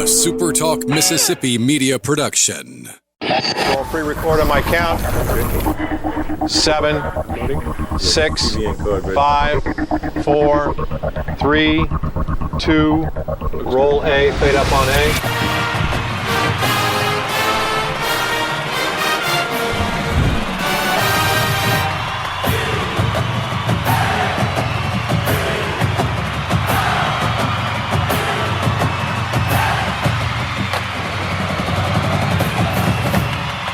SuperTalk Mississippi media production. I'll pre-record on my count. 7, 6, 5, 4, 3, 2. Roll A, fade up on A.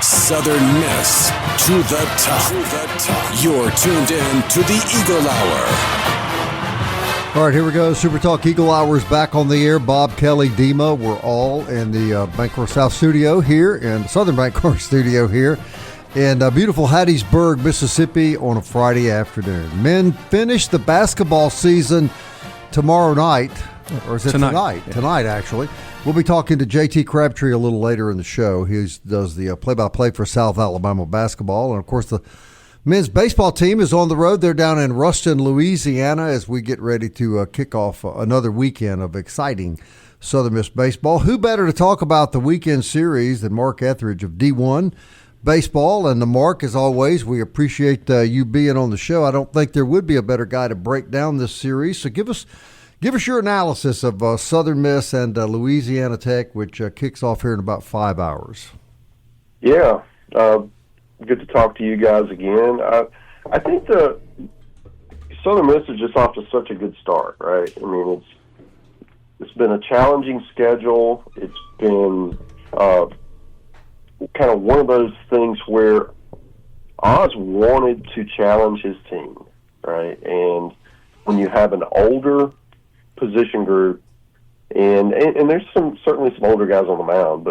Southern Miss to the top. You're tuned in to the Eagle Hour. All right, here we go. Super Talk Eagle Hour is back on the air. Bob, Kelly, Dima, we're all in the Bancorp South studio here, and Southern Bancorp studio here in beautiful Hattiesburg, Mississippi on a Friday afternoon. Men finish the basketball season tomorrow night, or is it tonight? Yeah. Tonight, actually. We'll be talking to JT Crabtree a little later in the show. He does the play-by-play for South Alabama basketball. And, of course, the men's baseball team is on the road. They're down in Rustin, Louisiana, as we get ready to kick off another weekend of exciting Southern Miss baseball. Who better to talk about the weekend series than Mark Etheridge of D1 Baseball? And, Mark, as always, we appreciate you being on the show. I don't think there would be a better guy to break down this series. So give us your analysis of Southern Miss and Louisiana Tech, which kicks off here in about 5 hours. Yeah, good to talk to you guys again. I think the Southern Miss is just off to such a good start, right? I mean, it's been a challenging schedule. It's been kind of one of those things where Oz wanted to challenge his team, right? And when you have an older position group, and there's certainly some older guys on the mound,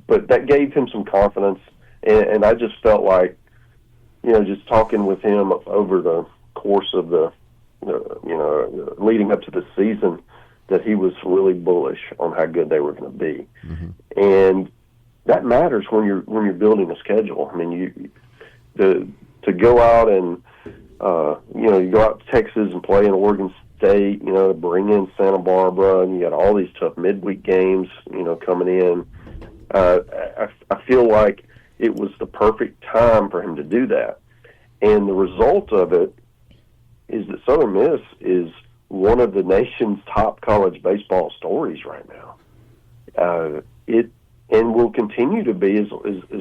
but that gave him some confidence, and I just felt like, just talking with him over the course of the leading up to the season, that he was really bullish on how good they were going to be, and that matters when you're building a schedule. I mean, to go out and you go out to Texas and play in Oregon State, bring in Santa Barbara, and you got all these tough midweek games, coming in. I feel like it was the perfect time for him to do that. And the result of it is that Southern Miss is one of the nation's top college baseball stories right now. And will continue to be as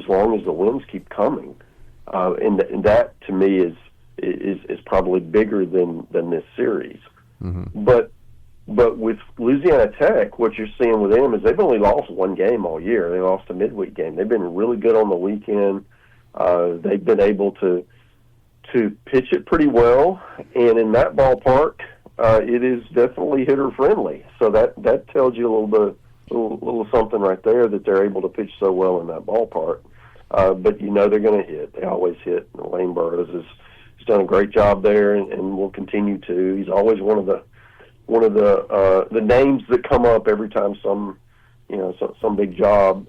long as the wins keep coming. And that, to me, is probably bigger than this series. Mm-hmm. But with Louisiana Tech, what you're seeing with them is they've only lost one game all year. They lost a midweek game. They've been really good on the weekend. They've been able to pitch it pretty well, and in that ballpark, it is definitely hitter friendly. So that tells you a little something right there, that they're able to pitch so well in that ballpark. But they're going to hit. They always hit. Lane Burroughs has done a great job there, and will continue to. He's always one of the names that come up every time some big job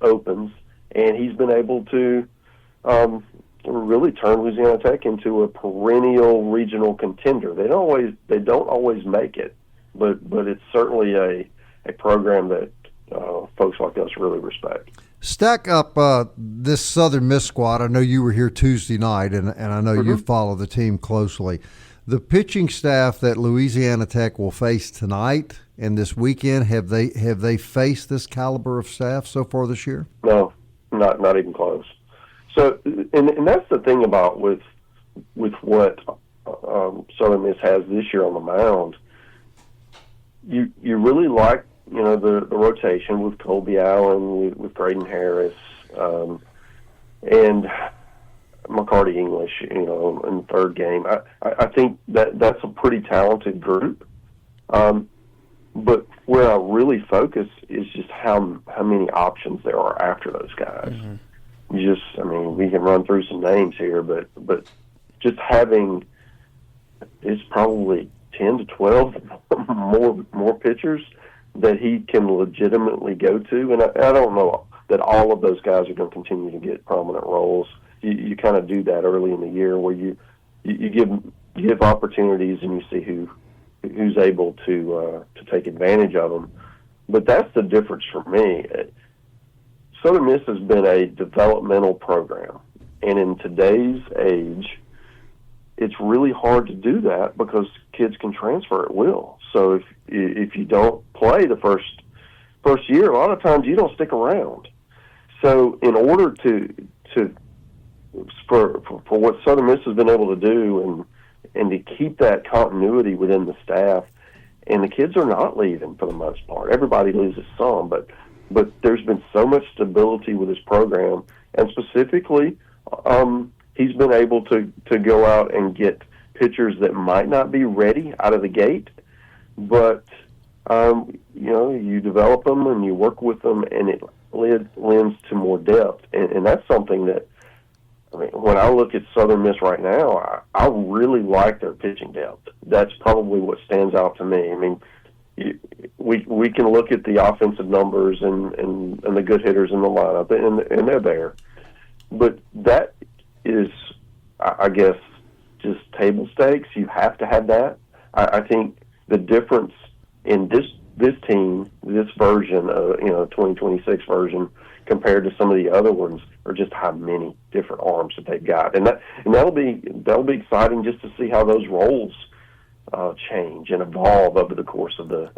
opens, and he's been able to really turn Louisiana Tech into a perennial regional contender. They don't always make it, but it's certainly a program that folks like us really respect. Stack up this Southern Miss squad. I know you were here Tuesday night, and I know you follow the team closely. The pitching staff that Louisiana Tech will face tonight and this weekend, have they faced this caliber of staff so far this year? No, not even close. So, and that's the thing about with what Southern Miss has this year on the mound. You really like the rotation with Colby Allen, with Graydon Harris, and McCarty English, in the third game. I think that's a pretty talented group. But where I really focus is just how many options there are after those guys. Mm-hmm. We can run through some names here, but just having is probably 10 to 12 more pitchers that he can legitimately go to. And I don't know that all of those guys are going to continue to get prominent roles. You kind of do that early in the year where you give opportunities and you see who's able to take advantage of them. But that's the difference for me. Southern Miss has been a developmental program, and in today's age, it's really hard to do that because kids can transfer at will. So if you don't play the first year, a lot of times you don't stick around. So in order for what Southern Miss has been able to do and to keep that continuity within the staff, and the kids are not leaving for the most part. Everybody loses some, but there's been so much stability with this program, and specifically, he's been able to go out and get pitchers that might not be ready out of the gate, but you develop them and you work with them, and it lends to more depth, and that's something that, I mean, when I look at Southern Miss right now, I really like their pitching depth. That's probably what stands out to me. I mean, we can look at the offensive numbers and the good hitters in the lineup, and they're there. But that is, I guess, just table stakes. You have to have that. I think the difference in this team, this version, 2026 version, compared to some of the other ones, are just how many different arms that they've got, and that'll be exciting just to see how those roles change and evolve over the course of the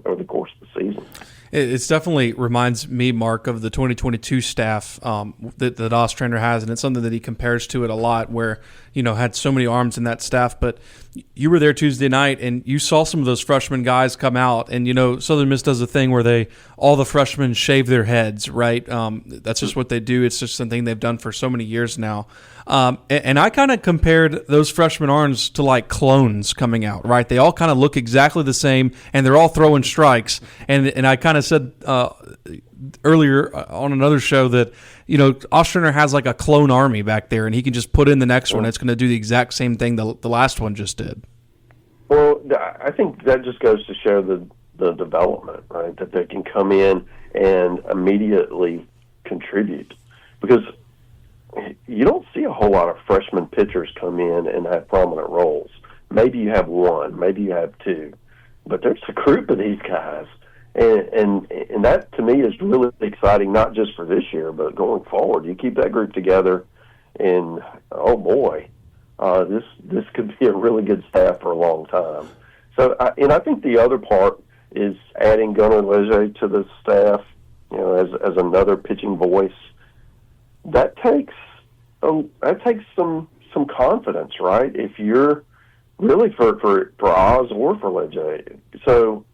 season. It's definitely reminds me, Mark, of the 2022 staff that Ostrander has, and it's something that he compares to it a lot, where had so many arms in that staff. But you were there Tuesday night, and you saw some of those freshman guys come out, and Southern Miss does a thing where all the freshmen shave their heads, right? That's just what they do. It's just something they've done for so many years now. And I kind of compared those freshman arms to like clones coming out, right? They all kind of look exactly the same, and they're all throwing strikes. And I kind of said earlier on another show that Ostrander has like a clone army back there, and he can just put in the next one. It's going to do the exact same thing the last one just did. Well, I think that just goes to show the development, right? That they can come in and immediately contribute, because you don't see a whole lot of freshman pitchers come in and have prominent roles. Maybe you have one, maybe you have two, but there's a group of these guys, and that to me is really exciting, not just for this year, but going forward. You keep that group together, and oh boy, this could be a really good staff for a long time. So, I think the other part is adding Gunnar Leger to the staff, as another pitching voice. That takes some confidence, right? If you're really for Oz or for Leger, so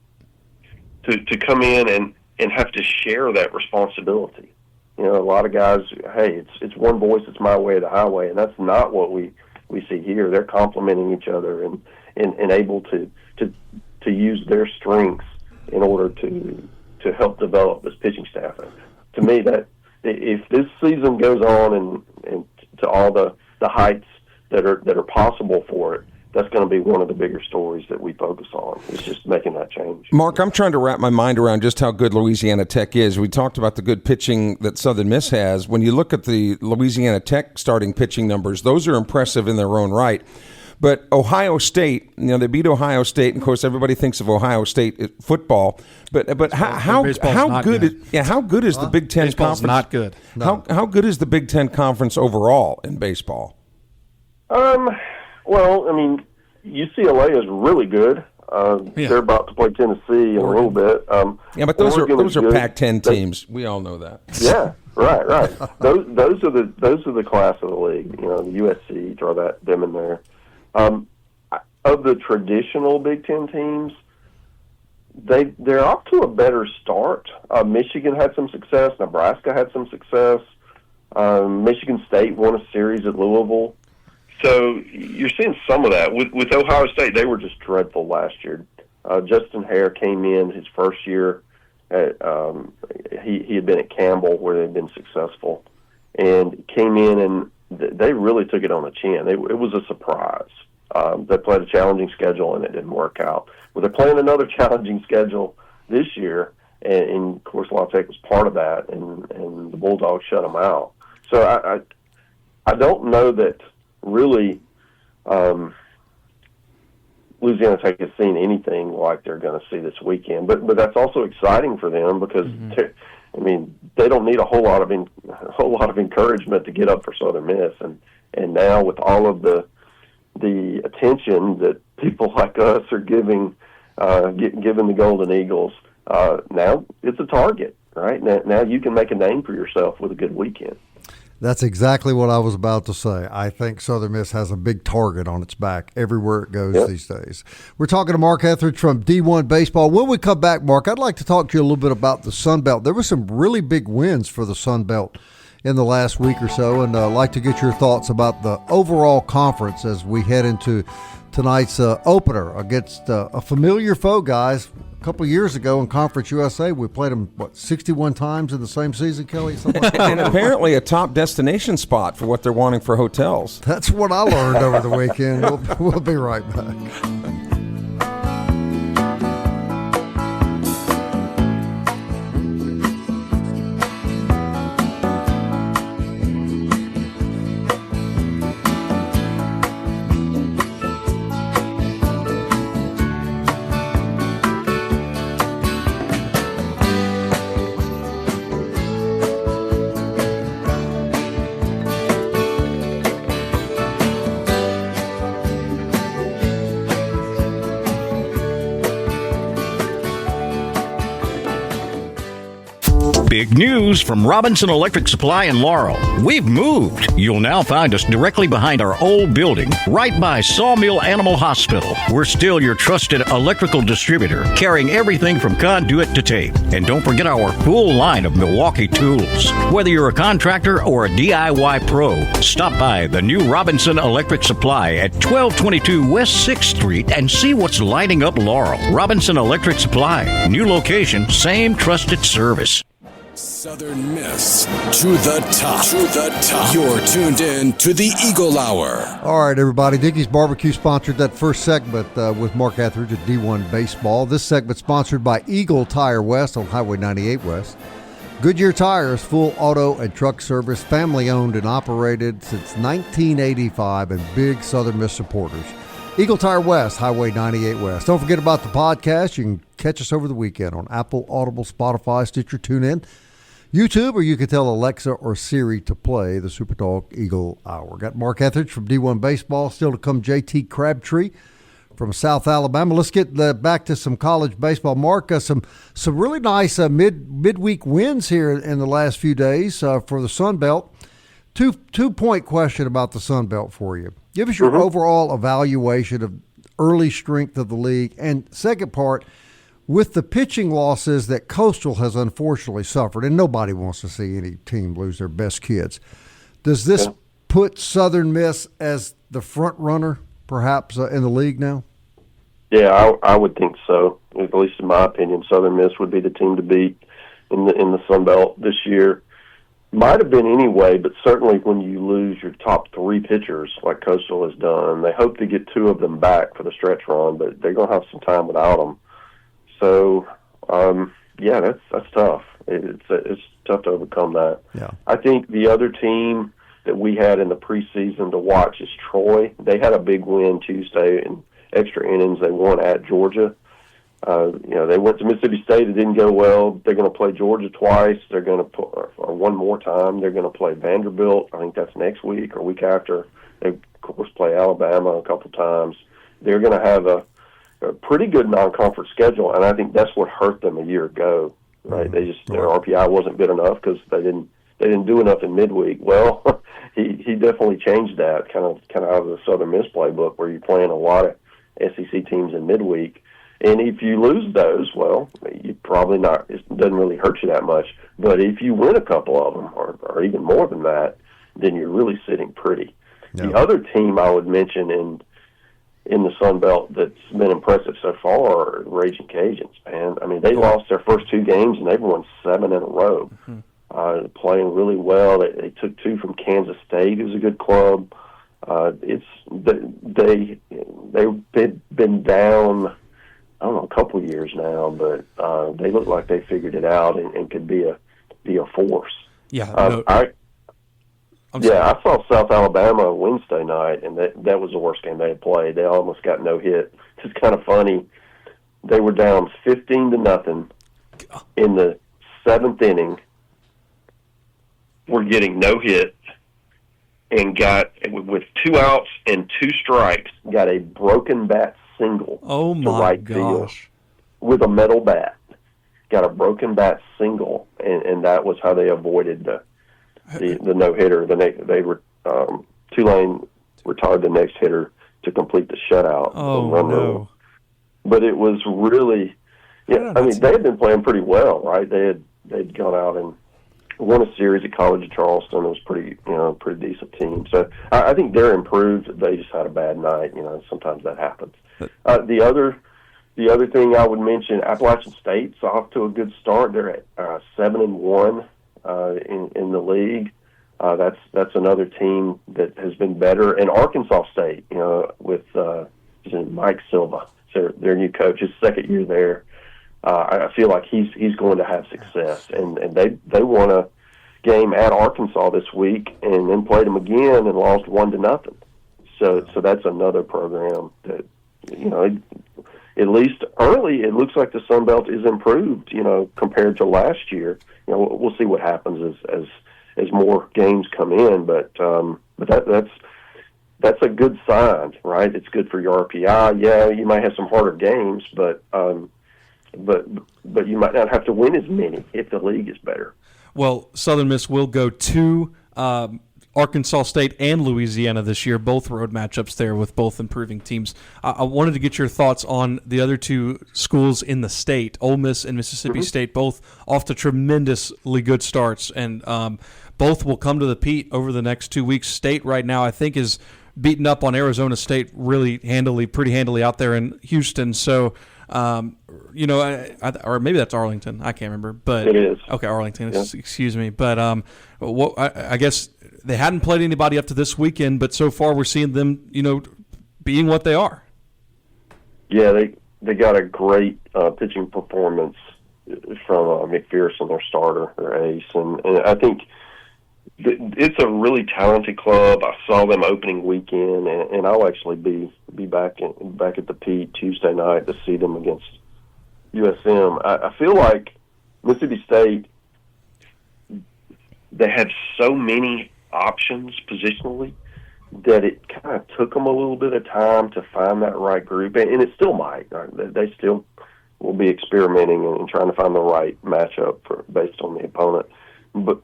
to come in and have to share that responsibility. A lot of guys, hey, it's one voice, it's my way or the highway, and that's not what we see here. They're complementing each other and able to use their strengths in order to help develop this pitching staff. To me, that if this season goes on and to all the heights that are possible for it, that's going to be one of the bigger stories that we focus on. It's just making that change. Mark, I'm trying to wrap my mind around just how good Louisiana Tech is. We talked about the good pitching that Southern Miss has. When you look at the Louisiana Tech starting pitching numbers, those are impressive in their own right. But Ohio State, they beat Ohio State, and of course everybody thinks of Ohio State football. But how good is the Big Ten Baseball's conference? Not good. No. How good is the Big Ten conference overall in baseball? Well, I mean, UCLA is really good. They're about to play Tennessee in a little bit. But those are good. Pac-10 teams. We all know that. Yeah, right. Those are the class of the league. The USC, throw them in there. Of the traditional Big Ten teams, they're off to a better start. Michigan had some success. Nebraska had some success. Michigan State won a series at Louisville. So you're seeing some of that. With Ohio State, they were just dreadful last year. Justin Hare came in his first year. He had been at Campbell, where they'd been successful, and came in and they really took it on the chin. It was a surprise. They played a challenging schedule, and it didn't work out. Well, they're playing another challenging schedule this year, and of course, La Tech was part of that, and the Bulldogs shut them out. So I don't know that really Louisiana Tech has seen anything like they're going to see this weekend. But that's also exciting for them because they don't need a whole lot of encouragement to get up for Southern Miss, and now with all of the attention that people like us are giving the Golden Eagles, now it's a target, right? Now you can make a name for yourself with a good weekend. That's exactly what I was about to say. I think Southern Miss has a big target on its back everywhere it goes these days. We're talking to Mark Etheridge from D1 Baseball. When we come back, Mark, I'd like to talk to you a little bit about the Sun Belt. There were some really big wins for the Sun Belt in the last week or so, and I'd like to get your thoughts about the overall conference as we head into tonight's opener against a familiar foe, guys. A couple of years ago in Conference USA, we played them, 61 times in the same season, Kelly? Something like that. And apparently a top destination spot for what they're wanting for hotels. That's what I learned over the weekend. We'll be right back. Big news from Robinson Electric Supply in Laurel. We've moved. You'll now find us directly behind our old building, right by Sawmill Animal Hospital. We're still your trusted electrical distributor, carrying everything from conduit to tape. And don't forget our full line of Milwaukee tools. Whether you're a contractor or a DIY pro, stop by the new Robinson Electric Supply at 1222 West 6th Street and see what's lighting up Laurel. Robinson Electric Supply. New location, same trusted service. Southern Miss to the top. To the top. You're tuned in to the Eagle Hour. All right, everybody. Dickey's Barbecue sponsored that first segment with Mark Etheridge at D1 Baseball. This segment sponsored by Eagle Tire West on Highway 98 West. Goodyear Tires, full auto and truck service, family owned and operated since 1985, and big Southern Miss supporters. Eagle Tire West, Highway 98 West. Don't forget about the podcast. You can catch us over the weekend on Apple, Audible, Spotify, Stitcher, TuneIn, YouTube, or you can tell Alexa or Siri to play the SuperTalk Eagle Hour. Got Mark Etheridge from D1 Baseball. Still to come, JT Crabtree from South Alabama. Let's get back to some college baseball. Mark, some really nice midweek wins here in the last few days for the Sun Belt. Two-point question about the Sun Belt for you. Give us your overall evaluation of early strength of the league. And second part, with the pitching losses that Coastal has unfortunately suffered, and nobody wants to see any team lose their best kids, does this put Southern Miss as the front runner perhaps in the league now? Yeah, I would think so. At least in my opinion, Southern Miss would be the team to beat in the Sun Belt this year. Might have been anyway, but certainly when you lose your top three pitchers like Coastal has done, they hope to get two of them back for the stretch run, but they're going to have some time without them. So, that's tough. It's tough to overcome that. Yeah. I think the other team that we had in the preseason to watch is Troy. They had a big win Tuesday in extra innings. They won at Georgia. They went to Mississippi State. It didn't go well. They're going to play Georgia twice. They're going to one more time. They're going to play Vanderbilt. I think that's next week or week after. They, of course, play Alabama a couple times. They're going to have a pretty good non-conference schedule, and I think that's what hurt them a year ago. Right? Their RPI wasn't good enough because they didn't do enough in midweek. Well, he definitely changed that kind of out of the Southern Miss playbook where you're playing a lot of SEC teams in midweek. And if you lose those, well, you probably not. It doesn't really hurt you that much. But if you win a couple of them, or even more than that, then you're really sitting pretty. Yeah. The other team I would mention in the Sun Belt that's been impressive so far are Raging Cajuns. Man, I mean, they lost their first two games and they've won 7 in a row. Playing really well. They took 2 from Kansas State, who's a good club. They've been down, I don't know, a couple of years now, but they look like they figured it out and could be a force. Yeah. I saw South Alabama Wednesday night, and that was the worst game they had played. They almost got no hit. It's kind of funny. They were down 15-0 in the 7th inning. Were getting no hit, and got, with 2 outs and 2 strikes, got a broken bat single. Oh to my right field gosh! with a metal bat. Got a broken bat single, and that was how they avoided the no hitter. They were Tulane retired the next hitter to complete the shutout. Oh no! But it was really, they had been playing pretty well, right? They'd gone out and won a series at College of Charleston. It was pretty decent team. So I think they're improved. They just had a bad night. Sometimes that happens. The other thing I would mention, Appalachian State's off to a good start. They're at 7-1 in the league. That's another team that has been better. And Arkansas State, with Mike Silva, their new coach, his second year there. I feel like he's going to have success. And they won a game at Arkansas this week, and then played them again and lost 1-0. So that's another program that at least early, it looks like the Sun Belt is improved, compared to last year. We'll see what happens as more games come in, but that's a good sign, right? It's good for your RPI. Yeah, you might have some harder games, but you might not have to win as many if the league is better. Well, Southern Miss will go to Arkansas State and Louisiana this year, both road matchups there with both improving teams. I wanted to get your thoughts on the other two schools in the state, Ole Miss and Mississippi State, both off to tremendously good starts, and both will come to the Pete over the next 2 weeks. State right now, I think, is beaten up on Arizona State pretty handily out there in Houston. So, or maybe that's Arlington. I can't remember, but it is. Okay, Arlington. Yeah. Excuse me, but I guess they hadn't played anybody up to this weekend, but so far we're seeing them, being what they are. Yeah, they got a great pitching performance from McPherson, their starter, their ace, and I think it's a really talented club. I saw them opening weekend, and I'll actually be back at the Pete Tuesday night to see them against USM. I feel like Mississippi State, they had so many options positionally that it kind of took them a little bit of time to find that right group, and it still might. They still will be experimenting and trying to find the right matchup based on the opponent. But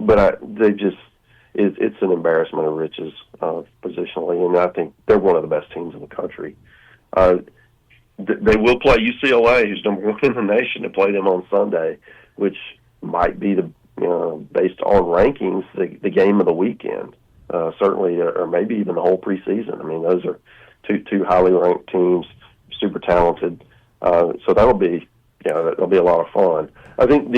it's an embarrassment of riches positionally, and I think they're one of the best teams in the country. They will play UCLA, who's number 1 in the nation, to play them on Sunday, which might be based on rankings, the game of the weekend, certainly, or maybe even the whole preseason. I mean, those are two highly ranked teams, super talented. So that'll be a lot of fun. I think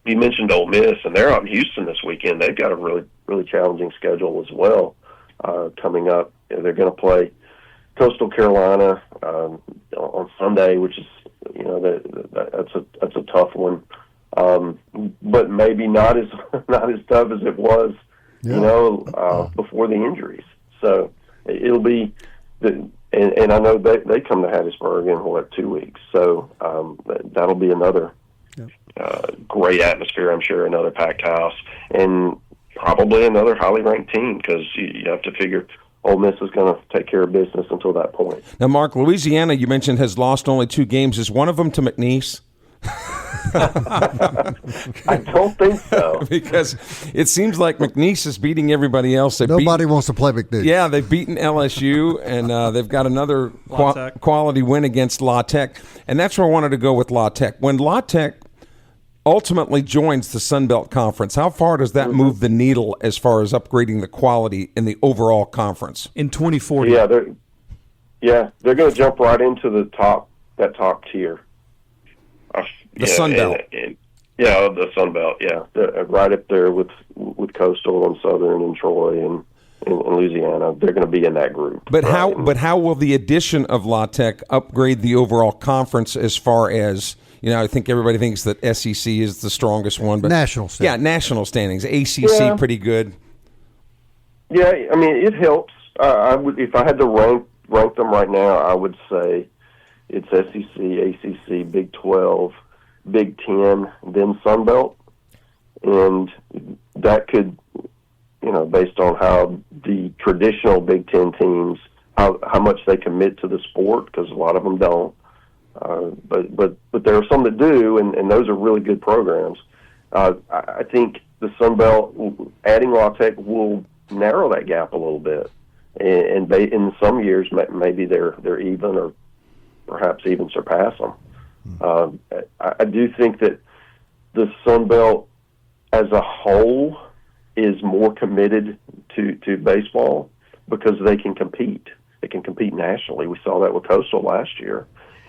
you mentioned Ole Miss, and they're out in Houston this weekend. They've got a really, really challenging schedule as well coming up. They're going to play Coastal Carolina on Sunday, which is that's a tough one, but maybe not as tough as it was, before the injuries. So it'll be and I know they come to Hattiesburg in 2 weeks, so that'll be another. Great atmosphere, I'm sure, another packed house, and probably another highly ranked team, because you have to figure Ole Miss is going to take care of business until that point. Now, Mark, Louisiana, you mentioned, has lost only 2 games. Is one of them to McNeese? I don't think so. Because it seems like McNeese is beating everybody else. Nobody wants to play McNeese. Yeah, they've beaten LSU, and they've got another quality win against La Tech. And that's where I wanted to go with La Tech. When La Tech ultimately joins the Sun Belt Conference, how far does that move the needle as far as upgrading the quality in the overall conference? In 2040. They're going to jump right into the top tier. The Sun Belt. The Sun Belt, They're right up there with Coastal and Southern and Troy and Louisiana. They're going to be in that group. But how will the addition of La Tech upgrade the overall conference as far as, I think everybody thinks that SEC is the strongest one, but national standings. Yeah, national standings. ACC pretty good. Yeah, I mean, it helps. I would, if I had to rank them right now, I would say it's SEC, ACC, Big 12, Big 10, then Sun Belt, and that could, based on how the traditional Big 10 teams, how much they commit to the sport, because a lot of them don't. But there are some that do, and those are really good programs. I think the Sun Belt, adding La Tech, will narrow that gap a little bit, and in some years maybe they're even, or perhaps even surpass them. I do think that the Sun Belt as a whole is more committed to baseball because they can compete. They can compete nationally. We saw that with Coastal last year.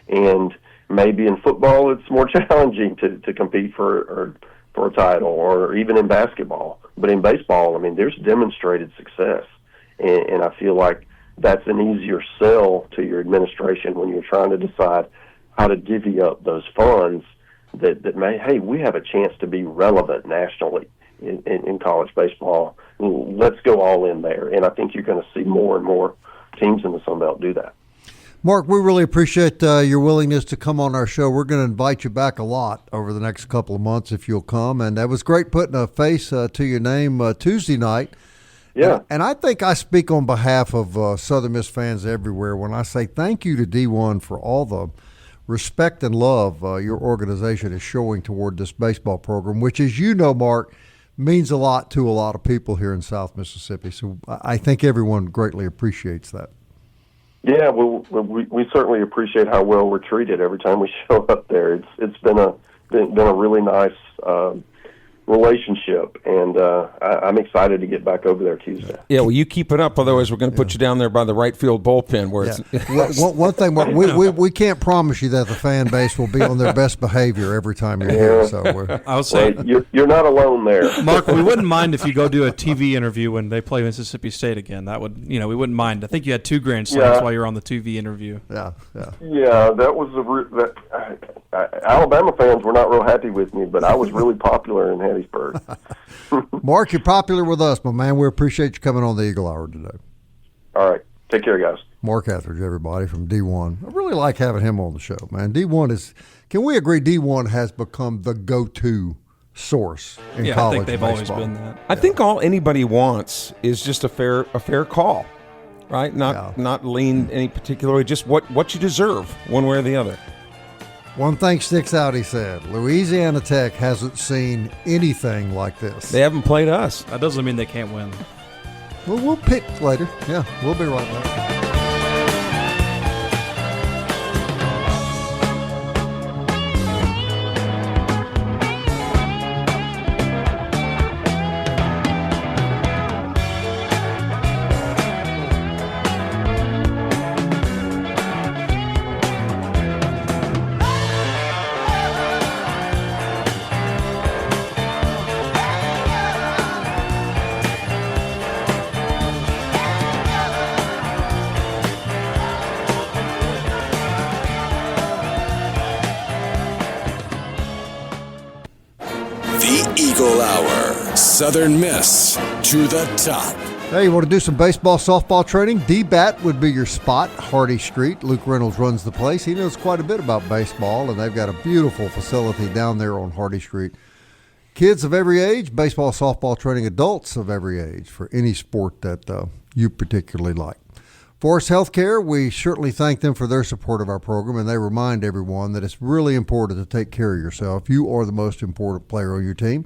And maybe in football it's more challenging to compete for a title, or even in basketball. But in baseball, I mean, there's demonstrated success. And I feel like that's an easier sell to your administration when you're trying to decide how to divvy up those funds that may, hey, we have a chance to be relevant nationally in college baseball. Let's go all in there. And I think you're going to see more and more teams in the Sun Belt do that. Mark, we really appreciate your willingness to come on our show. We're going to invite you back a lot over the next couple of months if you'll come. And that was great putting a face to your name Tuesday night. Yeah. And I think I speak on behalf of Southern Miss fans everywhere when I say thank you to D1 for all the respect and love your organization is showing toward this baseball program, which, as you know, Mark, means a lot to a lot of people here in South Mississippi. So I think everyone greatly appreciates that. Yeah, well, we certainly appreciate how well we're treated every time we show up there. It's been a really nice relationship, and I'm excited to get back over there Tuesday. Yeah, well, you keep it up, otherwise we're going to put you down there by the right field bullpen. Where it's one thing, Mark, we can't promise you that the fan base will be on their best behavior every time you're here. So I would say you're not alone there, Mark. We wouldn't mind if you go do a TV interview when they play Mississippi State again. That would, we wouldn't mind. I think you had 2 grand slams while you were on the TV interview. Yeah. That was Alabama fans were not real happy with me, but I was really popular in Hattiesburg. Mark, you're popular with us, my man. We appreciate you coming on the Eagle Hour today. All right. Take care, guys. Mark Etheridge, everybody, from D1. I really like having him on the show, man. D1 is, can we agree D1 has become the go-to source in college I think they've baseball. always been that. I think all anybody wants is just a fair call, right? Not lean any particular way, just what you deserve, one way or the other. One thing sticks out, he said. Louisiana Tech hasn't seen anything like this. They haven't played us. That doesn't mean they can't win. Well, we'll pick later. Yeah, we'll be right back. Eagle Hour. Southern Miss to the top. Hey, you want to do some baseball, softball training? D-Bat would be your spot. Hardy Street. Luke Reynolds runs the place. He knows quite a bit about baseball, and they've got a beautiful facility down there on Hardy Street. Kids of every age, baseball, softball training, adults of every age for any sport that you particularly like. Forest Healthcare, we certainly thank them for their support of our program, and they remind everyone that it's really important to take care of yourself. You are the most important player on your team.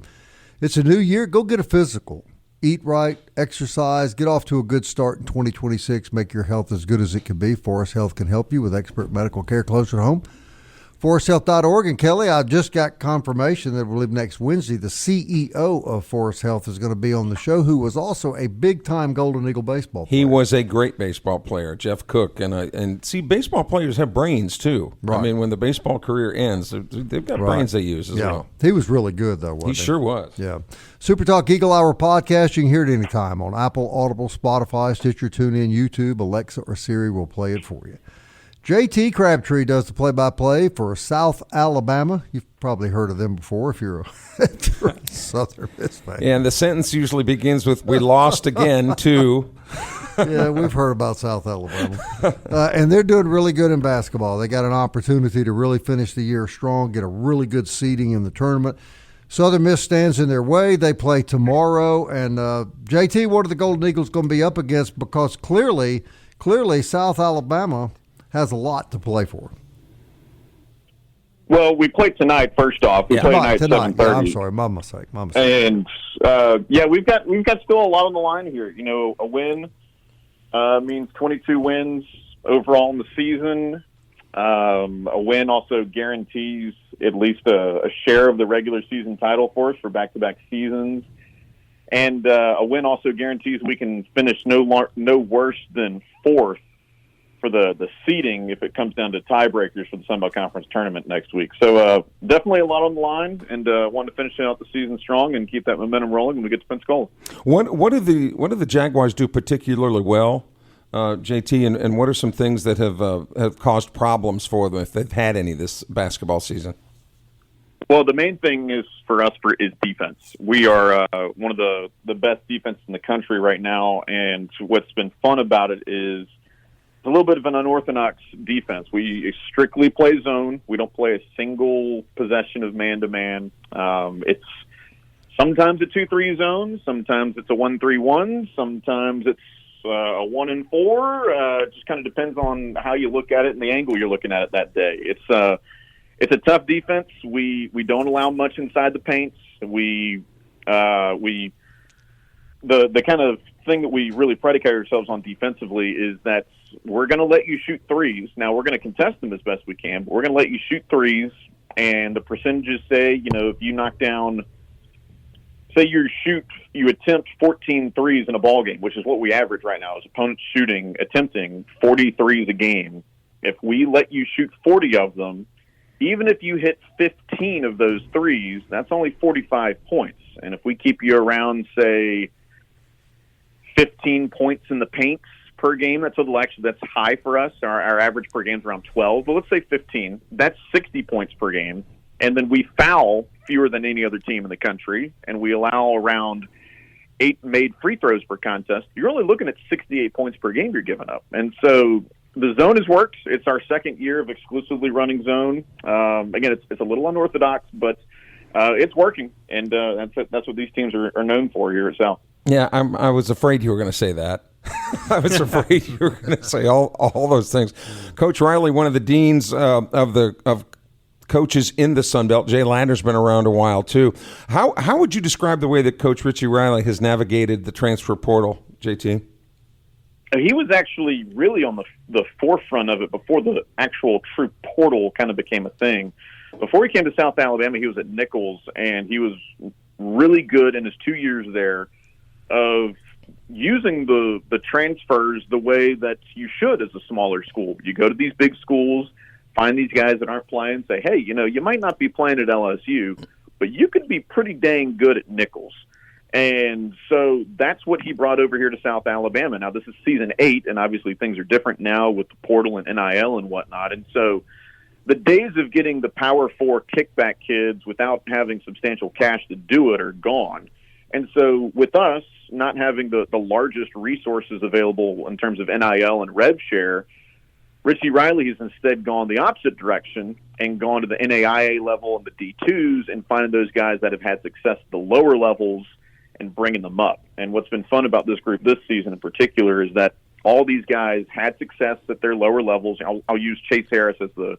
It's a new year. Go get a physical. Eat right, exercise, get off to a good start in 2026. Make your health as good as it can be. Forest Health can help you with expert medical care closer to home. ForestHealth.org. And Kelly, I just got confirmation that I believe next Wednesday the CEO of Forest Health is going to be on the show, who was also a big-time Golden Eagle baseball player. He was a great baseball player, Jeff Cook. And see, baseball players have brains, too. Right. I mean, when the baseball career ends, they've got brains they use as well. He was really good, though, wasn't he? He sure was. Yeah. SuperTalk Eagle Hour podcast, you can hear it anytime on Apple, Audible, Spotify, Stitcher, TuneIn, YouTube, Alexa, or Siri will play it for you. JT Crabtree does the play-by-play for South Alabama. You've probably heard of them before if you're a Southern Miss fan. And the sentence usually begins with, "We lost again to." Yeah, we've heard about South Alabama. And they're doing really good in basketball. They got an opportunity to really finish the year strong, get a really good seeding in the tournament. Southern Miss stands in their way. They play tomorrow. And, JT, what are the Golden Eagles going to be up against? Because clearly South Alabama has a lot to play for. Well, we play tonight. First off, we play tonight at 7:30. Yeah, I'm sorry, my mistake. And we've got still a lot on the line here. You know, a win means 22 wins overall in the season. A win also guarantees at least a share of the regular season title for us for back-to-back seasons. And a win also guarantees we can finish no worse than fourth for the seeding if it comes down to tiebreakers for the Sun Belt Conference tournament next week. So definitely a lot on the line, and want to finish out the season strong and keep that momentum rolling when we get to Pensacola. What do the Jaguars do particularly well, JT, and what are some things that have caused problems for them if they've had any this basketball season? Well, the main thing is for us is defense. We are one of the best defenses in the country right now, and what's been fun about it is it's a little bit of an unorthodox defense. We strictly play zone. We don't play a single possession of man-to-man. It's sometimes a 2-3 zone. Sometimes it's a 1-3-1. Sometimes it's a 1-4. It just kind of depends on how you look at it and the angle you're looking at it that day. It's a tough defense. We don't allow much inside the paints. The kind of thing that we really predicate ourselves on defensively is that we're going to let you shoot threes. Now, we're going to contest them as best we can, but we're going to let you shoot threes, and the percentages say, you know, if you knock down, say you attempt 14 threes in a ball game, which is what we average right now, is opponents attempting 40 threes a game. If we let you shoot 40 of them, even if you hit 15 of those threes, that's only 45 points. And if we keep you around, say, 15 points in the paints per game, that's high for us. Our average per game is around 12, but let's say 15. That's 60 points per game. And then we foul fewer than any other team in the country, and we allow around 8 made free throws per contest. You're only looking at 68 points per game you're giving up. And so the zone has worked. It's our second year of exclusively running zone. Again, it's a little unorthodox, but it's working, and that's what these teams are known for here at South. Yeah, I was afraid you were going to say that. I was afraid you were going to say all those things. Coach Riley, one of the deans of coaches in the Sun Belt. Jay Lander's been around a while too. How would you describe the way that Coach Richie Riley has navigated the transfer portal, JT? He was actually really on the forefront of it before the actual true portal kind of became a thing. Before he came to South Alabama, he was at Nichols, and he was really good in his 2 years there of using the transfers the way that you should as a smaller school. You go to these big schools, find these guys that aren't playing, say, hey, you know, you might not be playing at LSU, but you could be pretty dang good at Nichols. And so that's what he brought over here to South Alabama. Now, this is season 8, and obviously things are different now with the portal and NIL and whatnot. And so the days of getting the Power 4 kickback kids without having substantial cash to do it are gone. And so with us not having the largest resources available in terms of NIL and rev share, Richie Riley has instead gone the opposite direction and gone to the NAIA level and the D2s and finding those guys that have had success at the lower levels and bringing them up. And what's been fun about this group this season in particular is that all these guys had success at their lower levels. I'll use Chase Harris as the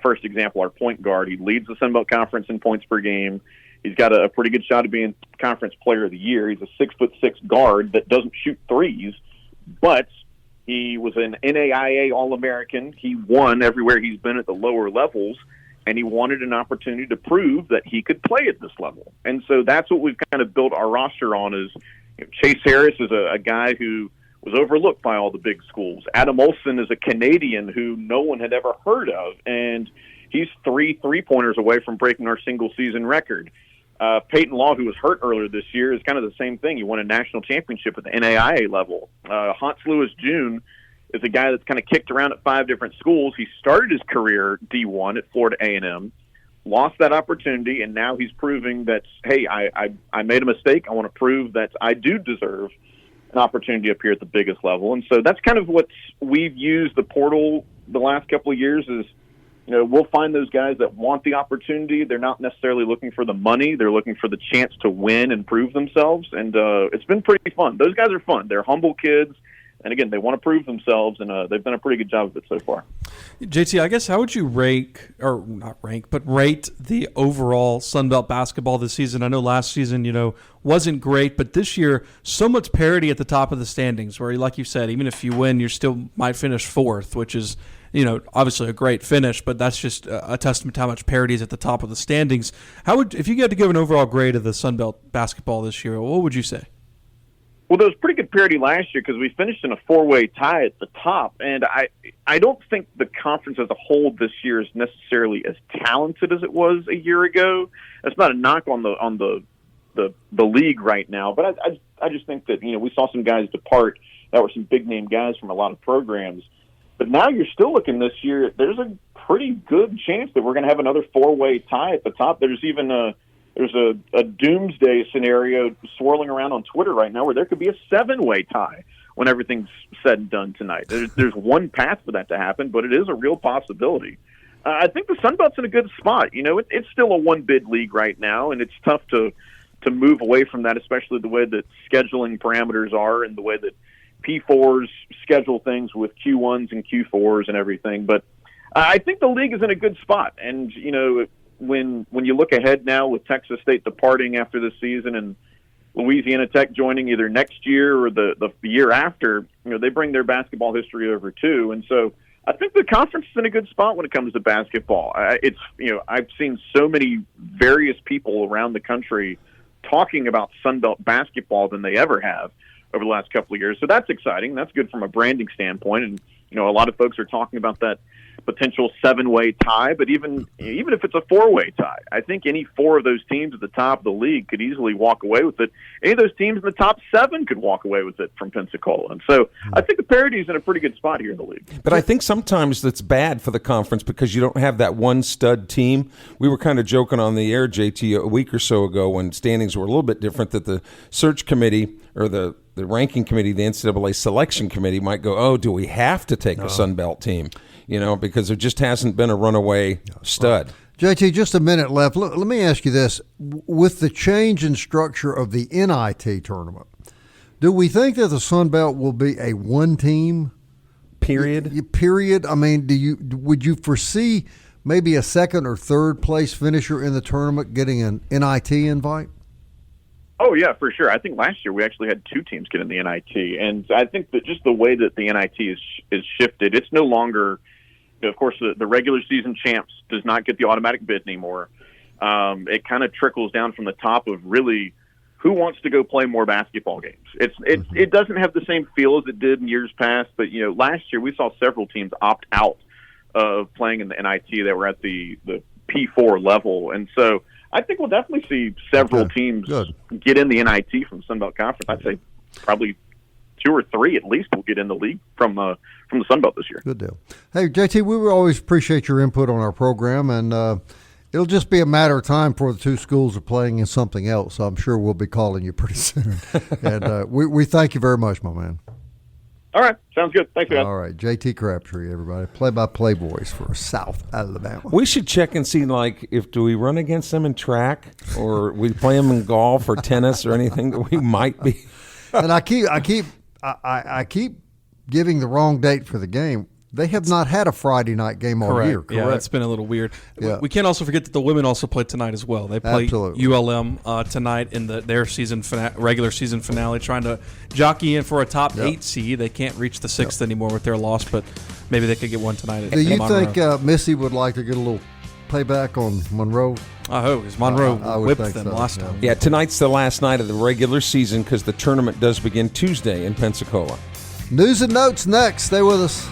first example, our point guard. He leads the Sun Belt Conference in points per game. He's got a pretty good shot of being Conference Player of the Year. He's a 6'6" guard that doesn't shoot threes, but he was an NAIA All-American. He won everywhere he's been at the lower levels, and he wanted an opportunity to prove that he could play at this level. And so that's what we've kind of built our roster on is Chase Harris is a guy who was overlooked by all the big schools. Adam Olson is a Canadian who no one had ever heard of, and he's 3 3-pointers away from breaking our single-season record. Peyton Law, who was hurt earlier this year, is kind of the same thing. He won a national championship at the NAIA level. Hans Lewis June is a guy that's kind of kicked around at 5 different schools. He started his career D1 at Florida A&M, lost that opportunity, and now he's proving that, hey, I made a mistake. I want to prove that I do deserve an opportunity up here at the biggest level. And so that's kind of what we've used the portal the last couple of years is, we'll find those guys that want the opportunity. They're not necessarily looking for the money. They're looking for the chance to win and prove themselves. And it's been pretty fun. Those guys are fun. They're humble kids. And again, they want to prove themselves, and they've done a pretty good job of it so far. JT, I guess how would you rate the overall Sun Belt basketball this season? I know last season, wasn't great, but this year, so much parity at the top of the standings where, like you said, even if you win, you still might finish 4th, which is, obviously a great finish, but that's just a testament to how much parity is at the top of the standings. If you had to give an overall grade of the Sun Belt basketball this year, what would you say? Well, there was pretty good parity last year because we finished in a 4-way tie at the top, and I don't think the conference as a whole this year is necessarily as talented as it was a year ago. That's not a knock on the league right now, but I just think that we saw some guys depart that were some big name guys from a lot of programs, but now you're still looking this year. There's a pretty good chance that we're going to have another 4-way tie at the top. There's even There's a doomsday scenario swirling around on Twitter right now where there could be a 7-way tie when everything's said and done tonight. There's one path for that to happen, but it is a real possibility. I think the Sun Belt's in a good spot. It's still a one-bid league right now, and it's tough to move away from that, especially the way that scheduling parameters are and the way that P4s schedule things with Q1s and Q4s and everything. But I think the league is in a good spot, and when you look ahead now with Texas State departing after this season and Louisiana Tech joining either next year or the year after, they bring their basketball history over too. And so I think the conference is in a good spot when it comes to basketball. I've seen so many various people around the country talking about Sun Belt basketball than they ever have over the last couple of years. So that's exciting. That's good from a branding standpoint. And, a lot of folks are talking about that potential 7-way tie, but even if it's a 4-way tie, I think any 4 of those teams at the top of the league could easily walk away with it. Any of those teams in the top 7 could walk away with it from Pensacola. And so I think the parity is in a pretty good spot here in the league. But I think sometimes that's bad for the conference because you don't have that one stud team. We were kind of joking on the air, JT, a week or so ago when standings were a little bit different, that the search committee or the ranking committee, the NCAA selection committee might go, oh, do we have to take a Sun Belt team? Because there just hasn't been a runaway stud. JT, just a minute left. Let me ask you this. With the change in structure of the NIT tournament, do we think that the Sun Belt will be a one-team? Period? I mean, would you foresee maybe a second or third place finisher in the tournament getting an NIT invite? Oh, yeah, for sure. I think last year we actually had 2 teams get in the NIT, and I think that just the way that the NIT is shifted, it's no longer, of course, the regular season champs does not get the automatic bid anymore. It kind of trickles down from the top of really who wants to go play more basketball games. It doesn't have the same feel as it did in years past, but last year we saw several teams opt out of playing in the NIT that were at the P4 level, and so I think we'll definitely see several teams get in the NIT from the Sun Belt Conference. I'd say probably 2 or 3 at least will get in the league from the Sun Belt this year. Good deal. Hey, JT, we will always appreciate your input on our program, and it'll just be a matter of time before the 2 schools are playing in something else. So I'm sure we'll be calling you pretty soon. And we thank you very much, my man. All right. Sounds good. Thanks, guys. All right. JT Crabtree, everybody. Play-by-play voice for South Alabama. We should check and see, do we run against them in track or we play them in golf or tennis or anything that we might be. And I keep giving the wrong date for the game. They have not had a Friday night game all year, correct? Yeah, that's been a little weird. Yeah. We can't also forget that the women also play tonight as well. They play Absolutely. ULM tonight in their regular season finale, trying to jockey in for a top 8 seed. They can't reach the 6th anymore with their loss, but maybe they could get one tonight. Do you think Missy would like to get a little payback on Monroe? I hope, because Monroe whipped them last time. Yeah, tonight's the last night of the regular season because the tournament does begin Tuesday in Pensacola. News and notes next. Stay with us.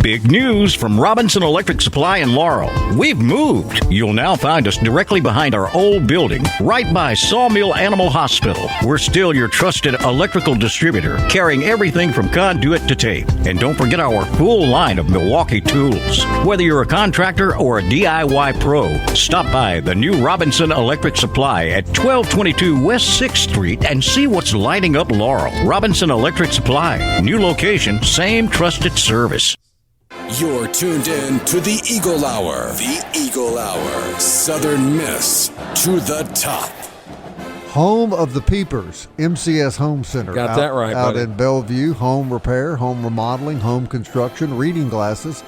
Big news from Robinson Electric Supply in Laurel. We've moved. You'll now find us directly behind our old building, right by Sawmill Animal Hospital. We're still your trusted electrical distributor, carrying everything from conduit to tape. And don't forget our full line of Milwaukee tools. Whether you're a contractor or a DIY pro, stop by the new Robinson Electric Supply at 1222 West 6th Street and see what's lighting up Laurel. Robinson Electric Supply. New location, same trusted service. You're tuned in to the Eagle Hour. The Eagle Hour. Southern Miss to the top. Home of the Peepers, MCS Home Center. Got that right, Out buddy. in Bellevue, home repair, home remodeling, home construction, reading glasses.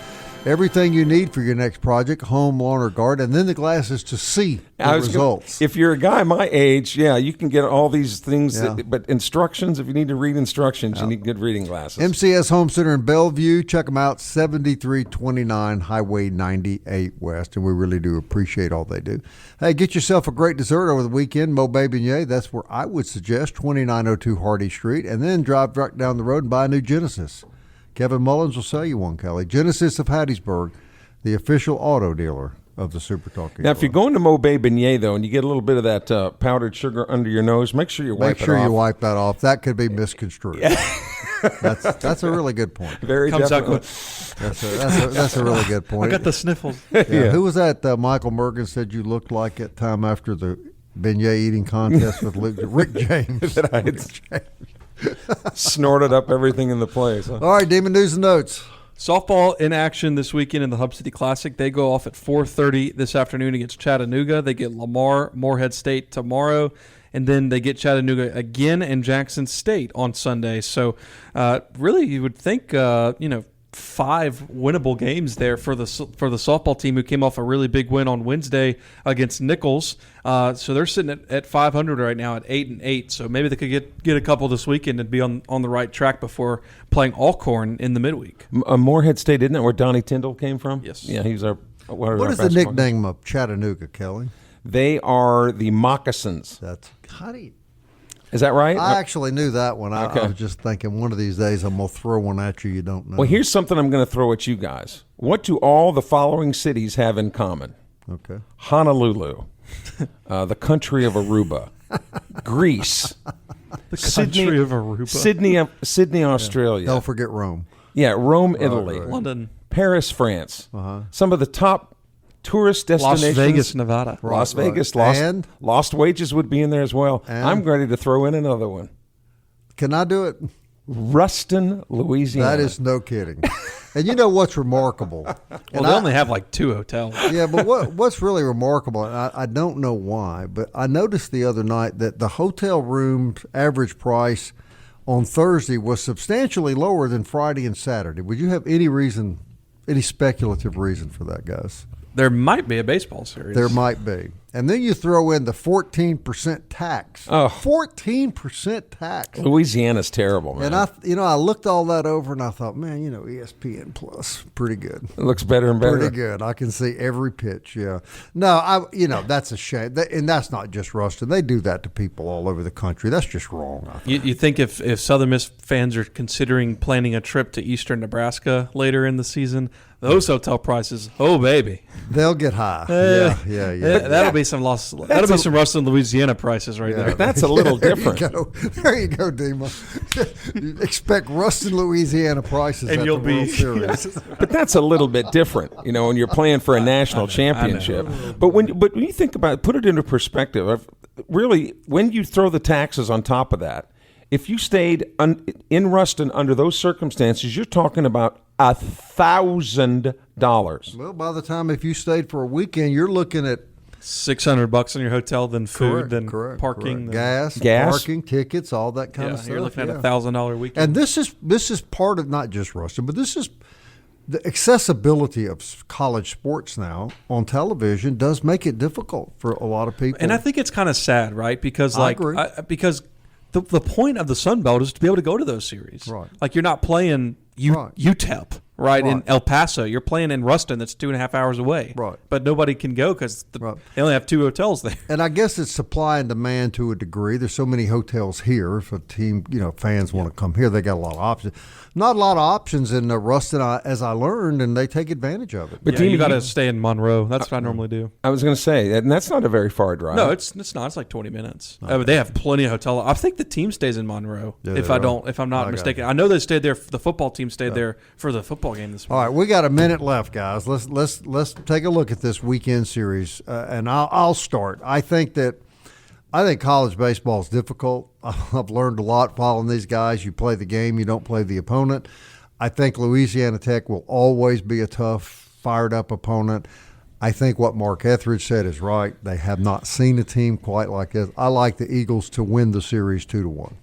Everything you need for your next project, home, lawn, or garden, and then the glasses to see the results. If you're a guy my age, yeah, you can get all these things. Yeah. But instructions, if you need to read instructions, you need good reading glasses. MCS Home Center in Bellevue. Check them out, 7329 Highway 98 West, and we really do appreciate all they do. Hey, get yourself a great dessert over the weekend, Mo Beignet. That's where I would suggest, 2902 Hardy Street, and then drive right down the road and buy a new Genesis. Kevin Mullins will sell you one, Kelly. Genesis of Hattiesburg, the official auto dealer of the SuperTalk. Now, if you're going to Mo Beignet, though, and you get a little bit of that powdered sugar under your nose, make sure you wipe it off. Make sure you wipe that off. That could be misconstrued. That's a really good point. Very Comes out definitely. That's a really good point. I got the sniffles. Yeah. Who was that? Michael Mergen said you looked like at time after the beignet eating contest with Rick James. That I had snorted up everything in the place. Huh? All right, Demon News and Notes. Softball in action this weekend in the Hub City Classic. They go off at 4:30 this afternoon against Chattanooga. They get Lamar, Morehead State tomorrow, and then they get Chattanooga again and Jackson State on Sunday. So really you would think, 5 winnable games there for the softball team, who came off a really big win on Wednesday against Nichols. So they're sitting at 500 right now at 8-8. So maybe they could get a couple this weekend and be on the right track before playing Alcorn in the midweek. Morehead State, isn't that where Donnie Tyndall came from? Yes. Yeah, he's our. What is the nickname of Chattanooga, Kelly? They are the Moccasins. Is that right? I actually knew that one. I Okay. was just thinking one of these days I'm going to throw one at you don't know. Well, here's something I'm going to throw at you guys. What do all the following cities have in common? Okay. Honolulu, the country of Aruba, Greece, The country of Aruba. Sydney, Australia. Don't forget Rome. Yeah, Rome, Italy, right. London. Paris, France. Some of the top tourist destinations. Las Vegas, Nevada. Las Vegas. And? Lost Wages would be in there as well. And? I'm ready to throw in another one. Can I do it? Rustin, Louisiana. That is no kidding. And you know what's remarkable? Well, they only have like 2 hotels. Yeah, but what's really remarkable, and I don't know why, but I noticed the other night that the hotel room's average price on Thursday was substantially lower than Friday and Saturday. Would you have any speculative reason for that, guys? There might be a baseball series. There might be. And then you throw in the 14% tax. Oh. 14% tax. Louisiana's terrible, man. And I looked all that over and I thought, man, ESPN Plus, pretty good. It looks better and better. Pretty good. I can see every pitch. Yeah. No, that's a shame. And that's not just Rustin. They do that to people all over the country. That's just wrong. I think. You think if Southern Miss fans are considering planning a trip to eastern Nebraska later in the season, those hotel prices, oh baby, they'll get high. Yeah. That'll be some some Rustin, Louisiana prices right there. That's a little different. There you go, Dima. You expect Rustin, Louisiana prices And at you'll the be- World Series. But that's a little bit different, when you're playing for a national championship. But when you think about it, put it into perspective. Really, when you throw the taxes on top of that, if you stayed in Rustin under those circumstances, you're talking about $1,000. Well, by the time if you stayed for a weekend, you're looking at $600 on your hotel, then food, then parking, then gas, parking, tickets, all that kind of stuff. You're looking at $1,000 weekend. And this is part of not just Rustin, but this is the accessibility of college sports now on television does make it difficult for a lot of people. And I think it's kind of sad, right? Because I agree. because the point of the Sun Belt is to be able to go to those series. Right. Like you're not playing UTEP. right, in El Paso. You're playing in Rustin, that's 2.5 hours away. Right. But nobody can go because they only have 2 hotels there. And I guess it's supply and demand to a degree. There's so many hotels here. If a team, fans want to come here, they got a lot of options. Not a lot of options in Rustin, as I learned, and they take advantage of it. But you got to stay in Monroe. That's what I normally do. I was going to say, and that's not a very far drive. No, it's not. It's like 20 minutes. They have plenty of hotel. I think the team stays in Monroe. If I'm not mistaken, I know they stayed there. The football team stayed there for the football game this week. All right, we got a minute left, guys. Let's take a look at this weekend series, and I'll start. I think college baseball is difficult. I've learned a lot following these guys. You play the game, you don't play the opponent. I think Louisiana Tech will always be a tough, fired-up opponent. I think what Mark Etheridge said is right. They have not seen a team quite like this. I like the Eagles to win the series 2-1.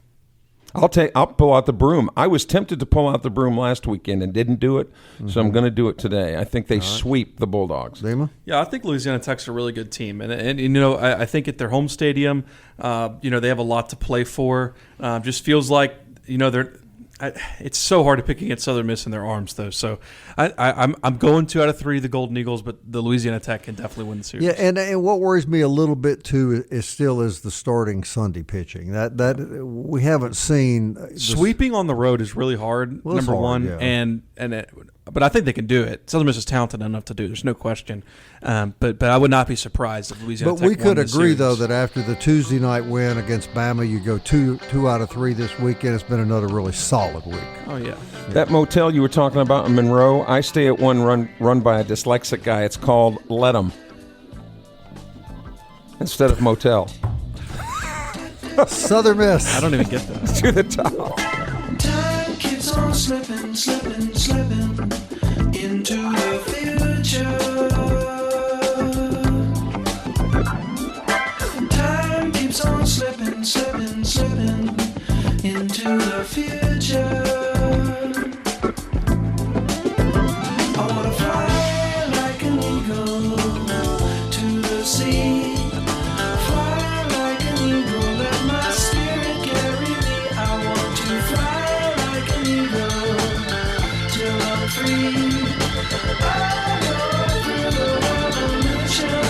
I'll pull out the broom. I was tempted to pull out the broom last weekend and didn't do it, so I'm going to do it today. I think they sweep the Bulldogs. Dima? Yeah, I think Louisiana Tech's a really good team, and I think at their home stadium, they have a lot to play for. Just feels like they're. It's so hard to pick against Southern Miss in their arms, though. So I'm going 2 out of 3 the Golden Eagles, but the Louisiana Tech can definitely win the series. Yeah, and what worries me a little bit too is the starting Sunday pitching. That we haven't seen. Sweeping on the road is really hard. Number one, yeah. But I think they can do it. Southern Miss is talented enough to do it. There's no question. But I would not be surprised if Louisiana Tech won. But we could agree, series. though, that after the Tuesday night win against Bama, you go 2 out of 3 this weekend. It's been another really solid week. Oh, yeah. That motel you were talking about in Monroe, I stay at one run by a dyslexic guy. It's called Let 'em instead of motel. Southern Miss. I don't even get that. To the top. Time keeps on slipping, slipping, slipping into the future. Time keeps on slipping, slipping, slipping into the future. I wanna fly like an eagle to the sea. Fly like an eagle, let my spirit carry me. I want to fly like an eagle till I'm free. I go through the revolution.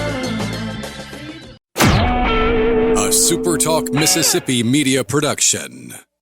A SuperTalk Mississippi media production.